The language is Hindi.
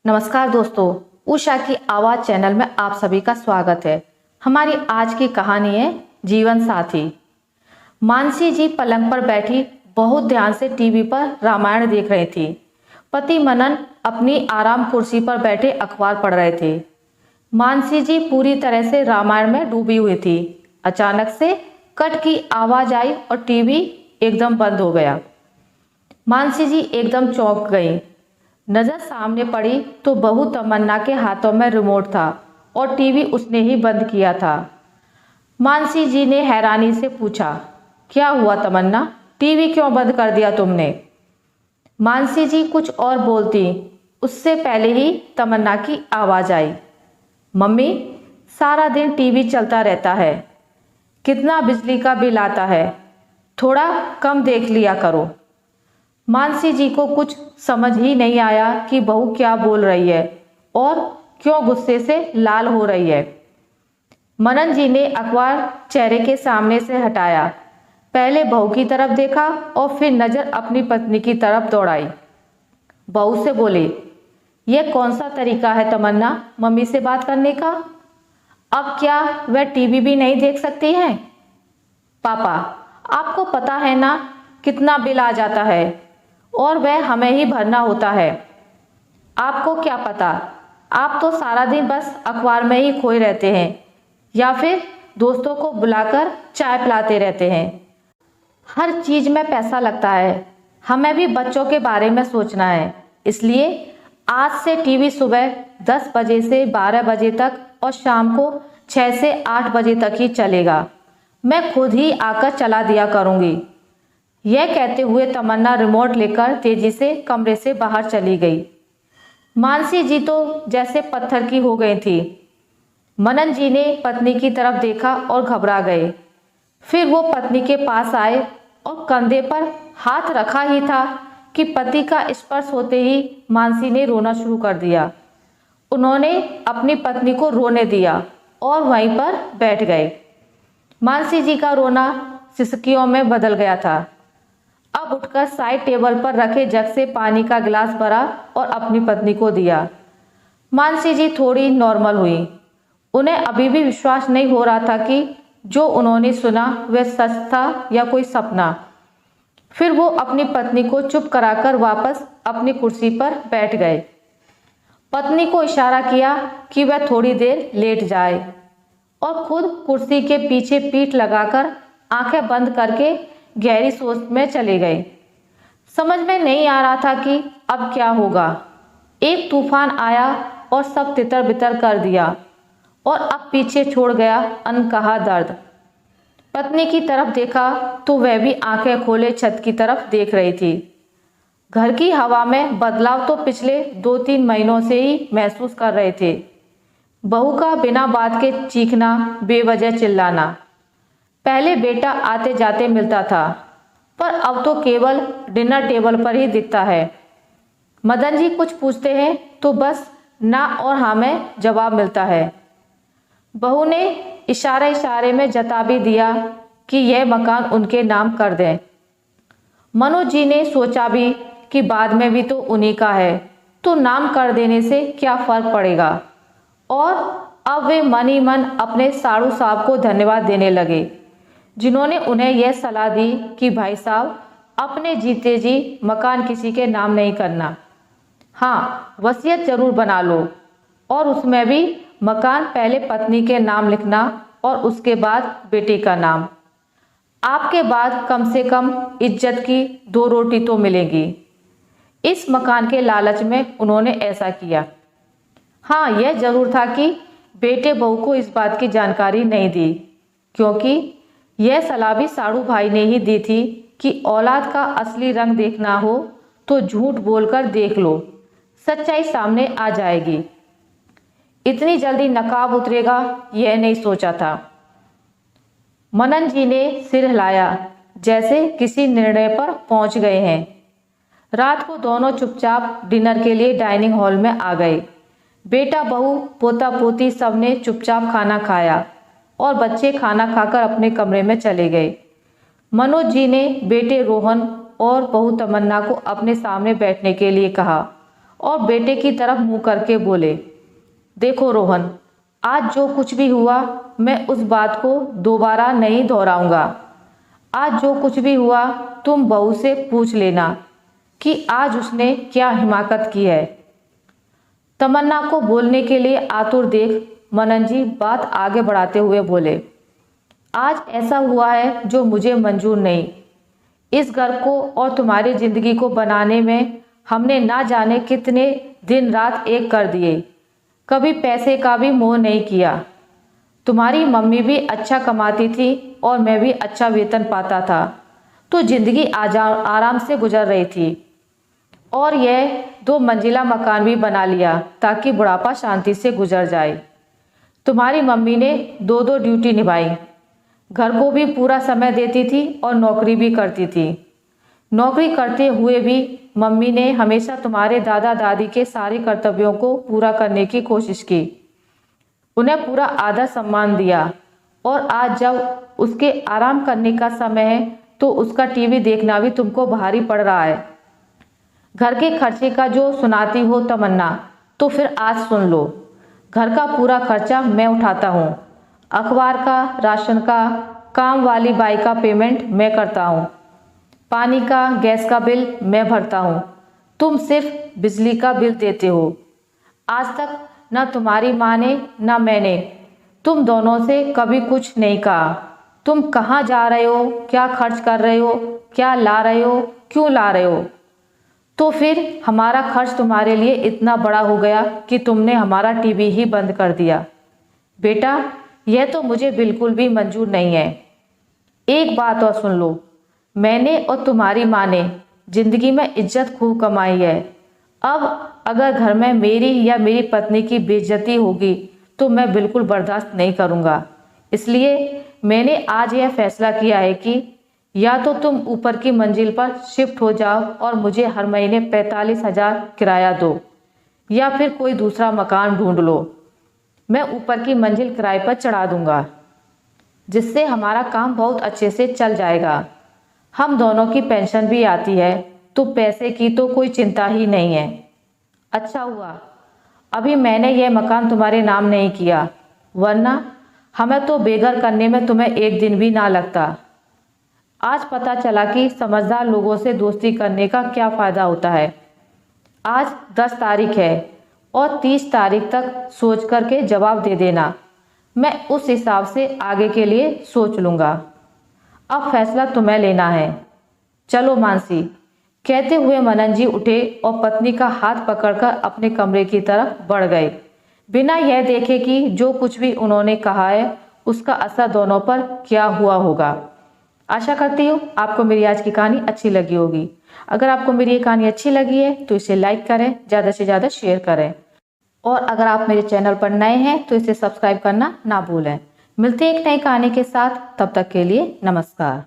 नमस्कार दोस्तों, उषा की आवाज़ चैनल में आप सभी का स्वागत है। हमारी आज की कहानी है जीवन साथी। मानसी जी पलंग पर बैठी बहुत ध्यान से टीवी पर रामायण देख रही थी। पति मनन अपनी आराम कुर्सी पर बैठे अखबार पढ़ रहे थे। मानसी जी पूरी तरह से रामायण में डूबी हुई थी। अचानक से कट की आवाज़ आई और टीवी एकदम बंद हो गया। मानसी जी एकदम चौंक गई। नजर सामने पड़ी तो बहू तमन्ना के हाथों में रिमोट था और टीवी उसने ही बंद किया था। मानसी जी ने हैरानी से पूछा, क्या हुआ तमन्ना, टीवी क्यों बंद कर दिया तुमने? मानसी जी कुछ और बोलती उससे पहले ही तमन्ना की आवाज़ आई, मम्मी सारा दिन टीवी चलता रहता है, कितना बिजली का बिल आता है, थोड़ा कम देख लिया करो। मानसी जी को कुछ समझ ही नहीं आया कि बहू क्या बोल रही है और क्यों गुस्से से लाल हो रही है। मनन जी ने अखबार चेहरे के सामने से हटाया, पहले बहू की तरफ देखा और फिर नज़र अपनी पत्नी की तरफ दौड़ाई। बहू से बोले, यह कौन सा तरीका है तमन्ना मम्मी से बात करने का? अब क्या वह टीवी भी नहीं देख सकती हैं? पापा, आपको पता है ना कितना बिल आ जाता है और वह हमें ही भरना होता है। आपको क्या पता, आप तो सारा दिन बस अखबार में ही खोए रहते हैं या फिर दोस्तों को बुलाकर चाय पिलाते रहते हैं। हर चीज़ में पैसा लगता है, हमें भी बच्चों के बारे में सोचना है। इसलिए आज से टीवी सुबह 10 बजे से 12 बजे तक और शाम को 6 से 8 बजे तक ही चलेगा। मैं खुद ही आकर चला दिया करूँगी। यह कहते हुए तमन्ना रिमोट लेकर तेजी से कमरे से बाहर चली गई। मानसी जी तो जैसे पत्थर की हो गई थी। मनन जी ने पत्नी की तरफ देखा और घबरा गए। फिर वो पत्नी के पास आए और कंधे पर हाथ रखा ही था कि पति का स्पर्श होते ही मानसी ने रोना शुरू कर दिया। उन्होंने अपनी पत्नी को रोने दिया और वहीं पर बैठ गए। मानसी जी का रोना सिसकियों में बदल गया था। अब उठकर साइड टेबल पर रखे जग से पानी का गिलास भरा और अपनी पत्नी को दिया। मानसी जी थोड़ी नॉर्मल हुई। उन्हें अभी भी विश्वास नहीं हो रहा था कि जो उन्होंने सुना वह सच था या कोई सपना। फिर वो अपनी पत्नी को चुप कराकर वापस अपनी कुर्सी पर बैठ गए। पत्नी को इशारा किया कि वह थोड़ी देर लेट जाए और खुद कुर्सी के पीछे पीठ लगाकर आंखें बंद करके गहरी सोच में चले गए। समझ में नहीं आ रहा था कि अब क्या होगा। एक तूफान आया और सब तितर बितर कर दिया और अब पीछे छोड़ गया अनकहा दर्द। पत्नी की तरफ देखा तो वह भी आंखें खोले छत की तरफ देख रही थी। घर की हवा में बदलाव तो पिछले 2-3 महीनों से ही महसूस कर रहे थे। बहू का बिना बात के चीखना, बेवजह चिल्लाना। पहले बेटा आते जाते मिलता था, पर अब तो केवल डिनर टेबल पर ही दिखता है। मदन जी कुछ पूछते हैं तो बस ना और हाँ में जवाब मिलता है। बहू ने इशारे में जता भी दिया कि यह मकान उनके नाम कर दें। मनोज जी ने सोचा भी कि बाद में भी तो उन्हीं का है, तो नाम कर देने से क्या फर्क पड़ेगा। और अब वे मन ही मन अपने साड़ू साहब को धन्यवाद देने लगे, जिन्होंने उन्हें यह सलाह दी कि भाई साहब अपने जीते जी मकान किसी के नाम नहीं करना। हाँ, वसीयत जरूर बना लो और उसमें भी मकान पहले पत्नी के नाम लिखना और उसके बाद बेटे का नाम। आपके बाद कम से कम इज्जत की 2 रोटी तो मिलेगी। इस मकान के लालच में उन्होंने ऐसा किया। हाँ, यह जरूर था कि बेटे बहू को इस बात की जानकारी नहीं दी, क्योंकि यह सलाह भी साड़ू भाई ने ही दी थी कि औलाद का असली रंग देखना हो तो झूठ बोलकर देख लो, सच्चाई सामने आ जाएगी। इतनी जल्दी नकाब उतरेगा यह नहीं सोचा था। मनन जी ने सिर हिलाया, जैसे किसी निर्णय पर पहुंच गए हैं। रात को दोनों चुपचाप डिनर के लिए डाइनिंग हॉल में आ गए। बेटा बहू पोता पोती सब ने चुपचाप खाना खाया और बच्चे खाना खाकर अपने कमरे में चले गए। मनोज जी ने बेटे रोहन और बहू तमन्ना को अपने सामने बैठने के लिए कहा और बेटे की तरफ मुंह करके बोले, देखो रोहन, आज जो कुछ भी हुआ मैं उस बात को दोबारा नहीं दोहराऊंगा। आज जो कुछ भी हुआ तुम बहू से पूछ लेना कि आज उसने क्या हिमाकत की है। तमन्ना को बोलने के लिए आतुर देख मनन जी बात आगे बढ़ाते हुए बोले, आज ऐसा हुआ है जो मुझे मंजूर नहीं। इस घर को और तुम्हारी जिंदगी को बनाने में हमने ना जाने कितने दिन रात एक कर दिए। कभी पैसे का भी मोह नहीं किया। तुम्हारी मम्मी भी अच्छा कमाती थी और मैं भी अच्छा वेतन पाता था, तो जिंदगी आराम से गुजर रही थी। और यह 2 मंजिला मकान भी बना लिया ताकि बुढ़ापा शांति से गुजर जाए। तुम्हारी मम्मी ने 2-2 ड्यूटी निभाई, घर को भी पूरा समय देती थी और नौकरी भी करती थी। नौकरी करते हुए भी मम्मी ने हमेशा तुम्हारे दादा दादी के सारे कर्तव्यों को पूरा करने की कोशिश की, उन्हें पूरा आदर सम्मान दिया। और आज जब उसके आराम करने का समय है तो उसका टीवी देखना भी तुमको भारी पड़ रहा है। घर के खर्चे का जो सुनाती हो तमन्ना, तो फिर आज सुन लो। घर का पूरा खर्चा मैं उठाता हूँ। अखबार का, राशन का, काम वाली बाई का पेमेंट मैं करता हूँ। पानी का, गैस का बिल मैं भरता हूँ। तुम सिर्फ बिजली का बिल देते हो। आज तक ना तुम्हारी माँ ने ना मैंने तुम दोनों से कभी कुछ नहीं कहा। तुम कहाँ जा रहे हो, क्या खर्च कर रहे हो, क्या ला रहे हो, क्यों ला रहे हो। तो फिर हमारा खर्च तुम्हारे लिए इतना बड़ा हो गया कि तुमने हमारा टीवी ही बंद कर दिया। बेटा, यह तो मुझे बिल्कुल भी मंजूर नहीं है। एक बात और सुन लो, मैंने और तुम्हारी माँ ने जिंदगी में इज्जत खूब कमाई है। अब अगर घर में मेरी या मेरी पत्नी की बेइज्जती होगी तो मैं बिल्कुल बर्दाश्त नहीं करूँगा। इसलिए मैंने आज यह फैसला किया है कि या तो तुम ऊपर की मंजिल पर शिफ्ट हो जाओ और मुझे हर महीने 45,000 किराया दो, या फिर कोई दूसरा मकान ढूंढ लो। मैं ऊपर की मंजिल किराए पर चढ़ा दूंगा, जिससे हमारा काम बहुत अच्छे से चल जाएगा। हम दोनों की पेंशन भी आती है, तो पैसे की तो कोई चिंता ही नहीं है। अच्छा हुआ अभी मैंने यह मकान तुम्हारे नाम नहीं किया, वरना हमें तो बेघर करने में तुम्हें एक दिन भी ना लगता। आज पता चला कि समझदार लोगों से दोस्ती करने का क्या फ़ायदा होता है। आज 10 तारीख है और 30 तारीख तक सोच करके जवाब दे देना। मैं उस हिसाब से आगे के लिए सोच लूँगा। अब फैसला तुम्हें लेना है। चलो मानसी। कहते हुए मनन जी उठे और पत्नी का हाथ पकड़कर अपने कमरे की तरफ बढ़ गए, बिना यह देखे कि जो कुछ भी उन्होंने कहा है उसका असर दोनों पर क्या हुआ होगा। आशा करती हूँ आपको मेरी आज की कहानी अच्छी लगी होगी। अगर आपको मेरी ये कहानी अच्छी लगी है तो इसे लाइक करें, ज़्यादा से ज़्यादा शेयर करें, और अगर आप मेरे चैनल पर नए हैं तो इसे सब्सक्राइब करना ना भूलें। मिलते हैं एक नई कहानी के साथ, तब तक के लिए नमस्कार।